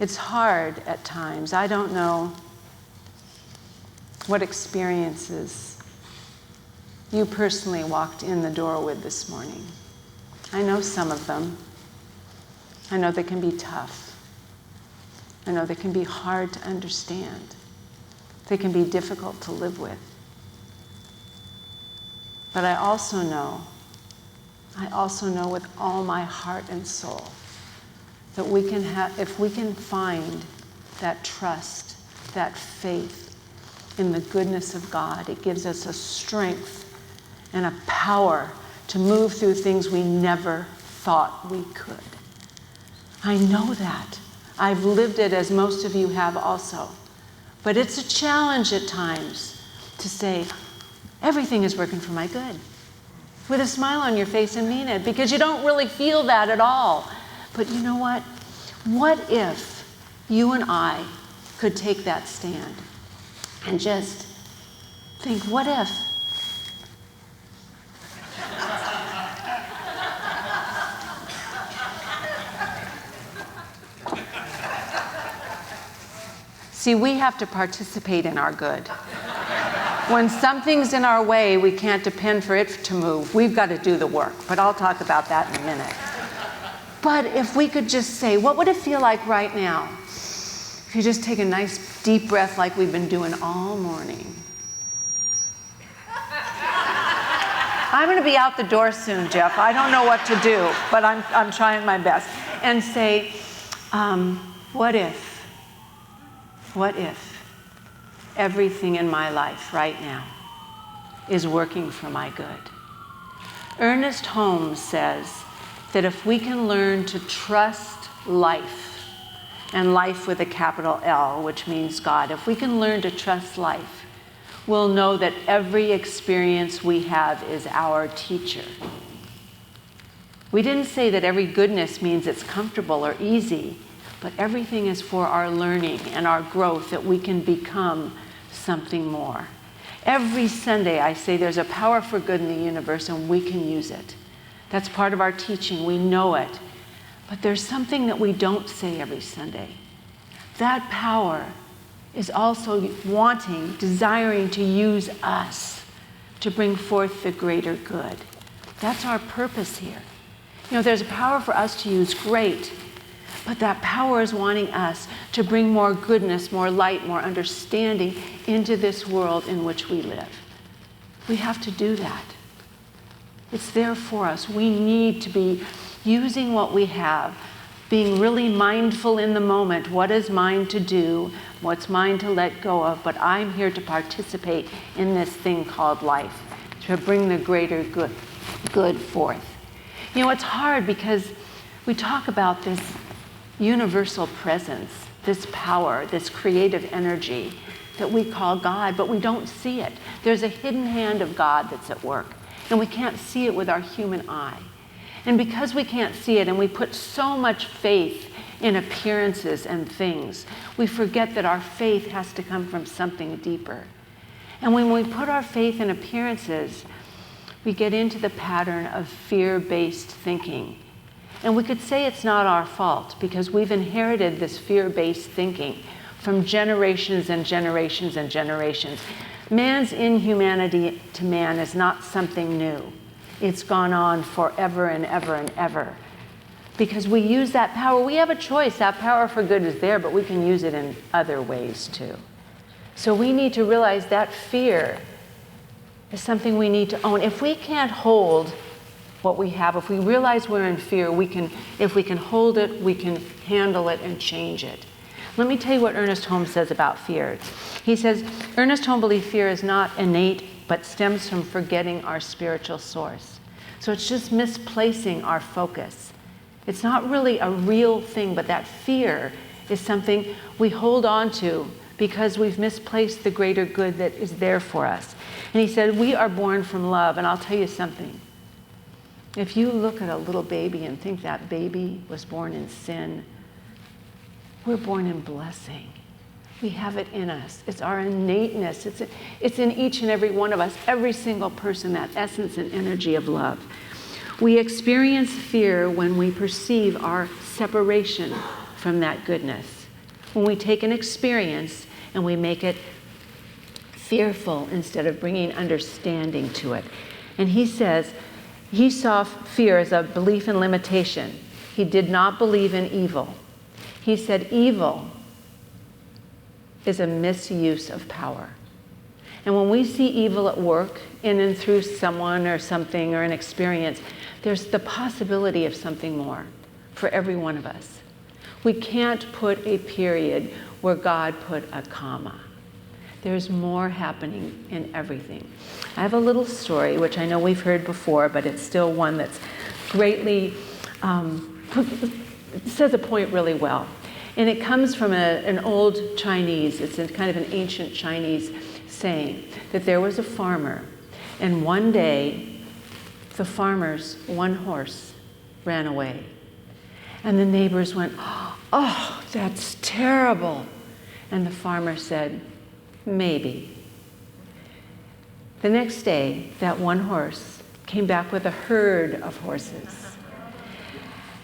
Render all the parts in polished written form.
It's hard at times. I don't know what experiences you personally walked in the door with this morning. I know some of them. I know they can be tough. I know they can be hard to understand. They can be difficult to live with. But I also know with all my heart and soul that we can have, if we can find that trust, that faith in the goodness of God, it gives us a strength and a power to move through things we never thought we could. I know that. I've lived it, as most of you have also. But it's a challenge at times to say, everything is working for my good, with a smile on your face and mean it, because you don't really feel that at all. But you know what? What if you and I could take that stand and just think, what if? See, we have to participate in our good. When something's in our way, we can't depend for it to move. We've got to do the work, but I'll talk about that in a minute. But if we could just say, what would it feel like right now? If you just take a nice deep breath like we've been doing all morning. I'm going to be out the door soon, Jeff. I don't know what to do, but I'm trying my best. And say, what if everything in my life right now is working for my good? Ernest Holmes says that if we can learn to trust life, and life with a capital L, which means God, if we can learn to trust life, we'll know that every experience we have is our teacher. We didn't say that every goodness means it's comfortable or easy, but everything is for our learning and our growth, that we can become something more. Every Sunday I say there's a power for good in the universe and we can use it. That's part of our teaching. We know it. But there's something that we don't say every Sunday. That power is also wanting, desiring to use us to bring forth the greater good. That's our purpose here. You know, there's a power for us to use, great. But that power is wanting us to bring more goodness, more light, more understanding into this world in which we live. We have to do that. It's there for us. We need to be using what we have, being really mindful in the moment. What is mine to do? What's mine to let go of? But I'm here to participate in this thing called life, to bring the greater good forth. You know, it's hard because we talk about this universal presence, this power, this creative energy that we call God, but we don't see it. There's a hidden hand of God that's at work, and we can't see it with our human eye. And because we can't see it, and we put so much faith in appearances and things, we forget that our faith has to come from something deeper. And when we put our faith in appearances, we get into the pattern of fear-based thinking. And we could say it's not our fault because we've inherited this fear-based thinking from generations and generations and generations. Man's inhumanity to man is not something new. It's gone on forever and ever and ever. Because we use that power. We have a choice. That power for good is there, but we can use it in other ways too. So we need to realize that fear is something we need to own. If we can't hold what we have, if we realize we're in fear, if we can hold it, we can handle it and change it. Let me tell you what Ernest Holmes says about fear. He says, Ernest Holmes believes fear is not innate, but stems from forgetting our spiritual source. So it's just misplacing our focus. It's not really a real thing, but that fear is something we hold on to because we've misplaced the greater good that is there for us. And he said, we are born from love, and I'll tell you something. If you look at a little baby and think that baby was born in sin, we're born in blessing. We have it in us. It's our innateness. It's in each and every one of us, every single person, that essence and energy of love. We experience fear when we perceive our separation from that goodness. When we take an experience and we make it fearful instead of bringing understanding to it. And he says he saw fear as a belief in limitation. He did not believe in evil. He said evil is a misuse of power. And when we see evil at work in and through someone or something or an experience, there's the possibility of something more for every one of us. We can't put a period where God put a comma. There's more happening in everything. I have a little story, which I know we've heard before, but it's still one that's greatly, says a point really well. And it comes from an old Chinese, it's a kind of an ancient Chinese saying, that there was a farmer, and one day, the farmer's one horse ran away. And the neighbors went, "Oh, that's terrible." And the farmer said, "Maybe." The next day, that one horse came back with a herd of horses.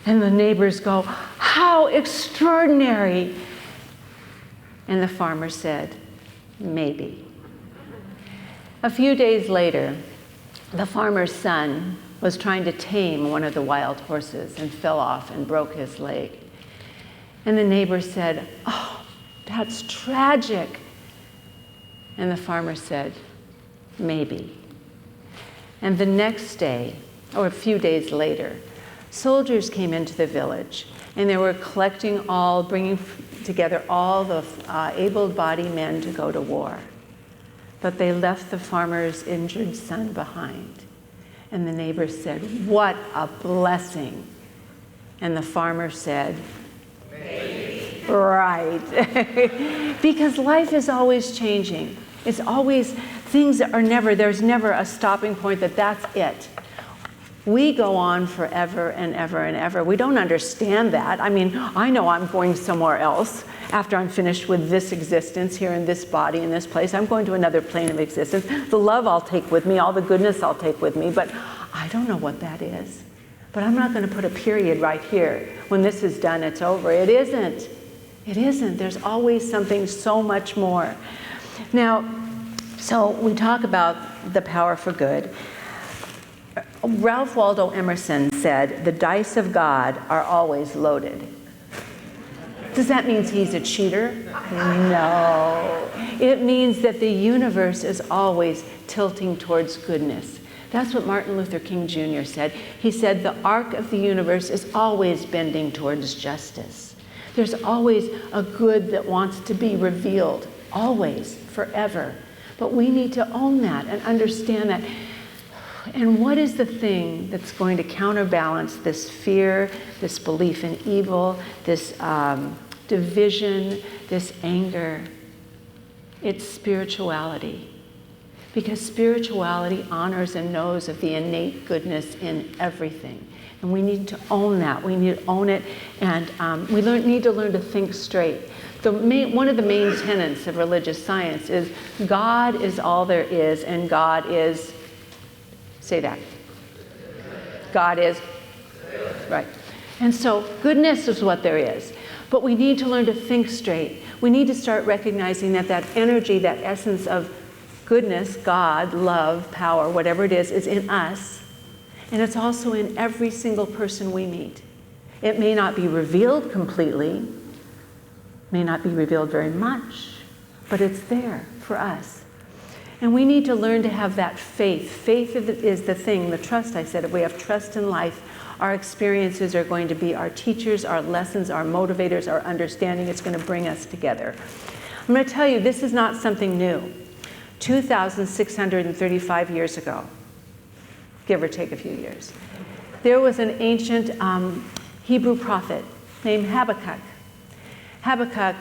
And the neighbors go, "How extraordinary!" And the farmer said, "Maybe." A few days later, the farmer's son was trying to tame one of the wild horses and fell off and broke his leg. And the neighbor said, "Oh, that's tragic." And the farmer said, "Maybe." And the next day, or a few days later, soldiers came into the village, and they were bringing together all the able-bodied men to go to war. But they left the farmer's injured son behind. And the neighbor said, "What a blessing." And the farmer said, "Maybe." Right. Because life is always changing. It's always, there's never a stopping point that's it. We go on forever and ever and ever. We don't understand that. I mean, I know I'm going somewhere else after I'm finished with this existence here in this body, in this place. I'm going to another plane of existence. The love I'll take with me, all the goodness I'll take with me, but I don't know what that is. But I'm not going to put a period right here. When this is done, it's over. It isn't. It isn't. There's always something so much more. Now, so we talk about the power for good. Ralph Waldo Emerson said, "The dice of God are always loaded." Does that mean he's a cheater? No. It means that the universe is always tilting towards goodness. That's what Martin Luther King Jr. said. He said, "The arc of the universe is always bending towards justice." There's always a good that wants to be revealed, always, forever. But we need to own that and understand that. And what is the thing that's going to counterbalance this fear, this belief in evil, this division, this anger? It's spirituality. Because spirituality honors and knows of the innate goodness in everything. And we need to own that. We need to own it. And we need to learn to think straight. One of the main tenets of religious science is God is all there is, and God is... Say that. God is. Right. And so goodness is what there is. But we need to learn to think straight. We need to start recognizing that energy, that essence of goodness, God, love, power, whatever it is in us. And it's also in every single person we meet. It may not be revealed completely, may not be revealed very much, but it's there for us. And we need to learn to have that faith. Faith is the thing, the trust, I said. If we have trust in life, our experiences are going to be our teachers, our lessons, our motivators, our understanding. It's going to bring us together. I'm going to tell you, this is not something new. 2,635 years ago, give or take a few years, there was an ancient Hebrew prophet named Habakkuk. Habakkuk,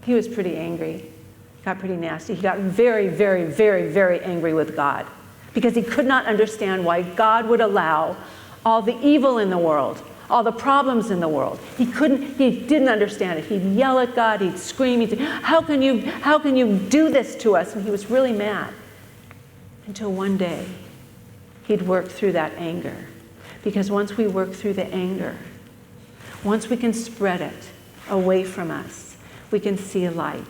he was pretty angry. Got pretty nasty. He got very, very, very, very angry with God because he could not understand why God would allow all the evil in the world, all the problems in the world. He didn't understand it. He'd yell at God, he'd scream, he'd say, how can you do this to us? And he was really mad. Until one day, he'd work through that anger. Because once we work through the anger, once we can spread it, away from us, we can see a light.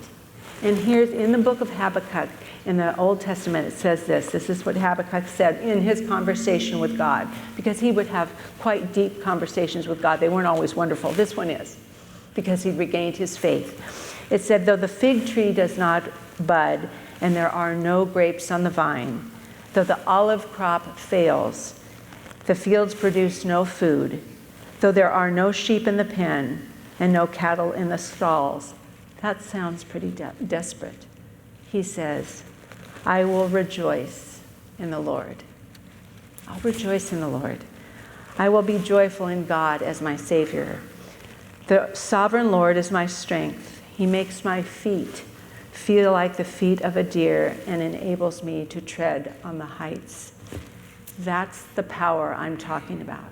And here's in the book of Habakkuk, in the Old Testament, it says this. This is what Habakkuk said in his conversation with God, because he would have quite deep conversations with God. They weren't always wonderful. This one is, because he regained his faith. It said, though the fig tree does not bud, and there are no grapes on the vine, though the olive crop fails, the fields produce no food, though there are no sheep in the pen and no cattle in the stalls. That sounds pretty desperate. He says, I will rejoice in the Lord. I'll rejoice in the Lord. I will be joyful in God as my Savior. The sovereign Lord is my strength. He makes my feet feel like the feet of a deer and enables me to tread on the heights. That's the power I'm talking about.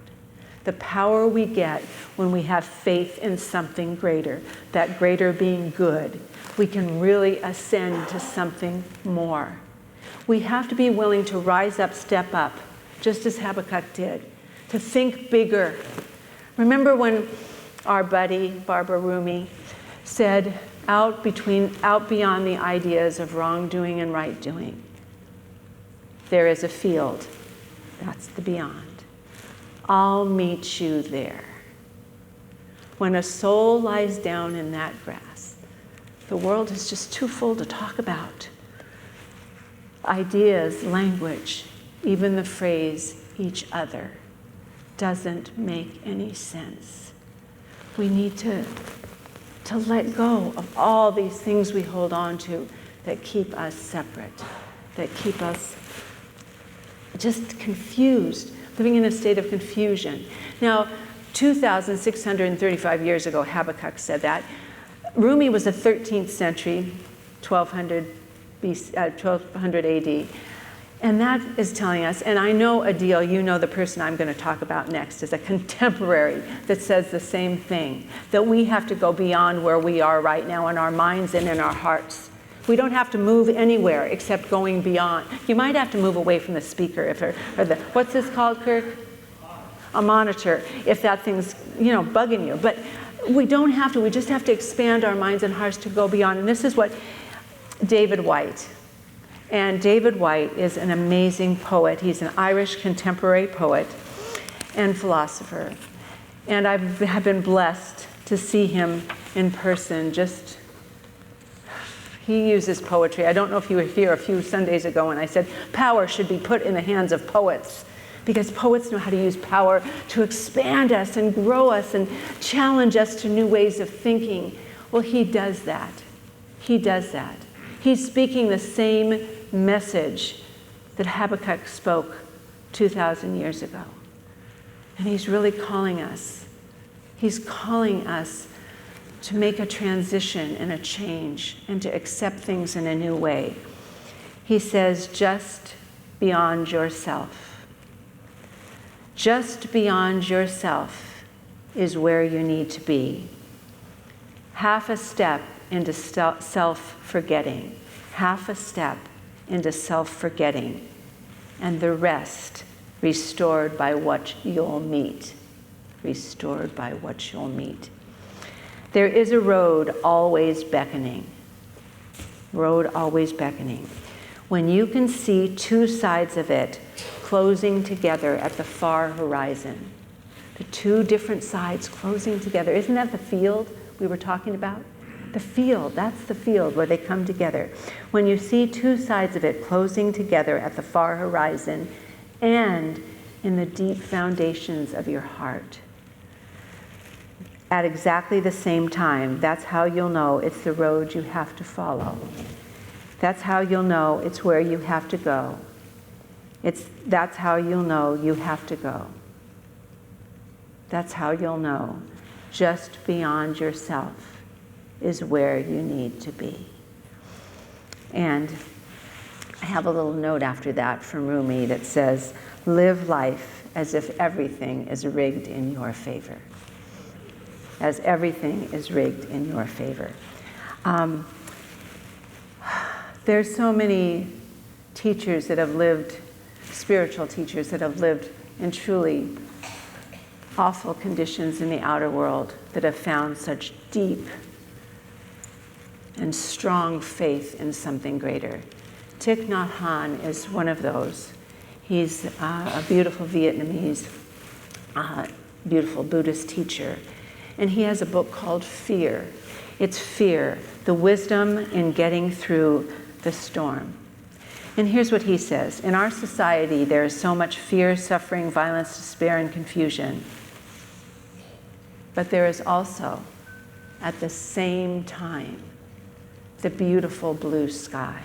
The power we get when we have faith in something greater, that greater being good. We can really ascend to something more. We have to be willing to rise up, step up, just as Habakkuk did, to think bigger. Remember when our buddy, Barbara Rumi, said, out beyond the ideas of wrongdoing and right doing, there is a field. That's the beyond. I'll meet you there. When a soul lies down in that grass, the world is just too full to talk about. Ideas, language, even the phrase each other doesn't make any sense. We need to let go of all these things we hold on to that keep us separate, that keep us just confused, living in a state of confusion. Now, 2,635 years ago, Habakkuk said that. Rumi was a 13th century, 1200 AD. And that is telling us, and I know Adil, you know the person I'm going to talk about next, is a contemporary that says the same thing, that we have to go beyond where we are right now in our minds and in our hearts. We don't have to move anywhere except going beyond. You might have to move away from the speaker, or the, what's this called, Kirk? A monitor, if that thing's, bugging you. But we don't have to. We just have to expand our minds and hearts to go beyond. And this is what David Whyte. And David Whyte is an amazing poet. He's an Irish contemporary poet and philosopher. And I have been blessed to see him in person. He uses poetry. I don't know if you were here a few Sundays ago when I said power should be put in the hands of poets, because poets know how to use power to expand us and grow us and challenge us to new ways of thinking. Well, he does that. He does that. He's speaking the same message that Habakkuk spoke 2,000 years ago. And he's really calling us. He's calling us to make a transition and a change and to accept things in a new way. He says, just beyond yourself. Just beyond yourself is where you need to be. Half a step into self-forgetting. Half a step into self-forgetting. And the rest restored by what you'll meet. Restored by what you'll meet. There is a road always beckoning. Road always beckoning. When you can see two sides of it closing together at the far horizon. The two different sides closing together. Isn't that the field we were talking about? The field, that's the field where they come together. When you see two sides of it closing together at the far horizon and in the deep foundations of your heart, at exactly the same time, that's how you'll know it's the road you have to follow. That's how you'll know it's where you have to go. That's how you'll know you have to go. That's how you'll know just beyond yourself is where you need to be. And I have a little note after that from Rumi that says, live life as if everything is rigged in your favor. As everything is rigged in your favor. There's so many teachers that have lived, spiritual teachers that have lived in truly awful conditions in the outer world that have found such deep and strong faith in something greater. Thich Nhat Hanh is one of those. He's a beautiful Vietnamese, beautiful Buddhist teacher. And he has a book called Fear. It's Fear, the wisdom in getting through the storm. And here's what he says. In our society, there is so much fear, suffering, violence, despair, and confusion. But there is also, at the same time, the beautiful blue sky.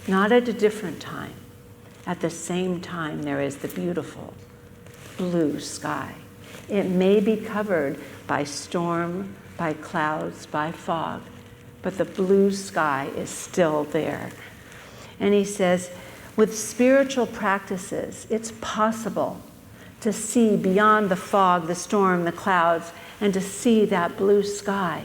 Not at a different time. At the same time, there is the beautiful blue sky. It may be covered by storm, by clouds, by fog, but the blue sky is still there. And he says, with spiritual practices, it's possible to see beyond the fog, the storm, the clouds, and to see that blue sky.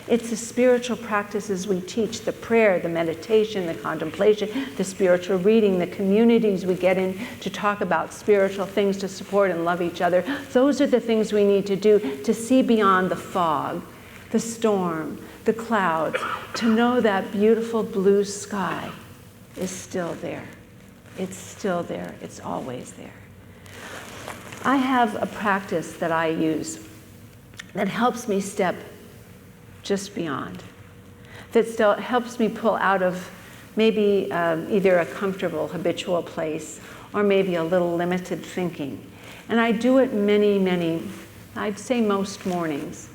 It's the spiritual practices we teach, the prayer, the meditation, the contemplation, the spiritual reading, the communities we get in to talk about spiritual things, to support and love each other. Those are the things we need to do to see beyond the fog, the storm, the clouds, to know that beautiful blue sky is still there. It's still there. It's always there. I have a practice that I use that helps me step just beyond, that still helps me pull out of maybe either a comfortable, habitual place or maybe a little limited thinking. And I do it many, I'd say most mornings.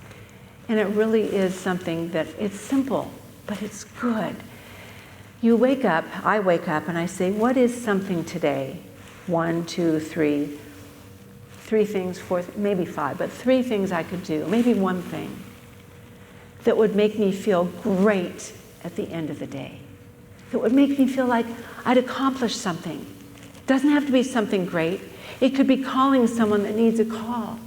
And it really is something that it's simple, but it's good. You wake up, I wake up and I say, what is something today? 1, 2, 3 things, 4, maybe 5, but 3 things I could do, maybe one thing that would make me feel great at the end of the day. That would make me feel like I'd accomplished something. It doesn't have to be something great. It could be calling someone that needs a call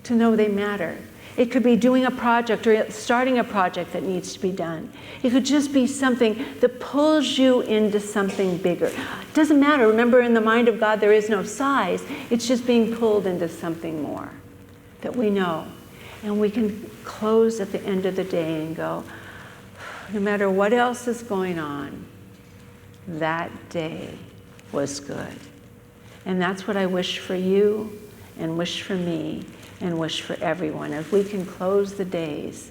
to know they matter. It could be doing a project or starting a project that needs to be done. It could just be something that pulls you into something bigger. It doesn't matter. Remember, in the mind of God, there is no size. It's just being pulled into something more that we know. And we can close at the end of the day and go, no matter what else is going on, that day was good. And that's what I wish for you and wish for me and wish for everyone. If we can close the days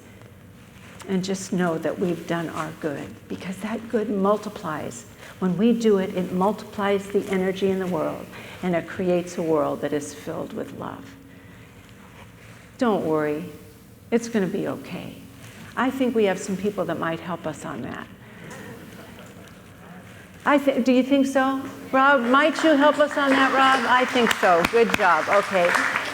and just know that we've done our good, because that good multiplies. When we do it, it multiplies the energy in the world, and it creates a world that is filled with love. Don't worry, it's going to be okay. I think we have some people that might help us on that. Do you think so? Rob, might you help us on that, Rob? I think so. Good job. Okay.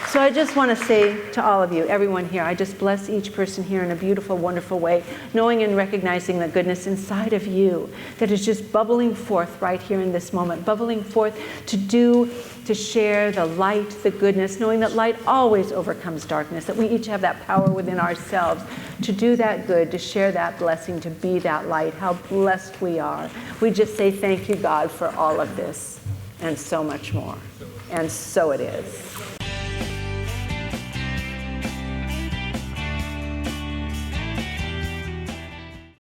So I just want to say to all of you, everyone here, I just bless each person here in a beautiful, wonderful way, knowing and recognizing the goodness inside of you that is just bubbling forth right here in this moment, bubbling forth to share the light, the goodness, knowing that light always overcomes darkness, that we each have that power within ourselves to do that good, to share that blessing, to be that light. How blessed we are. We just say thank you, God, for all of this and so much more. And so it is.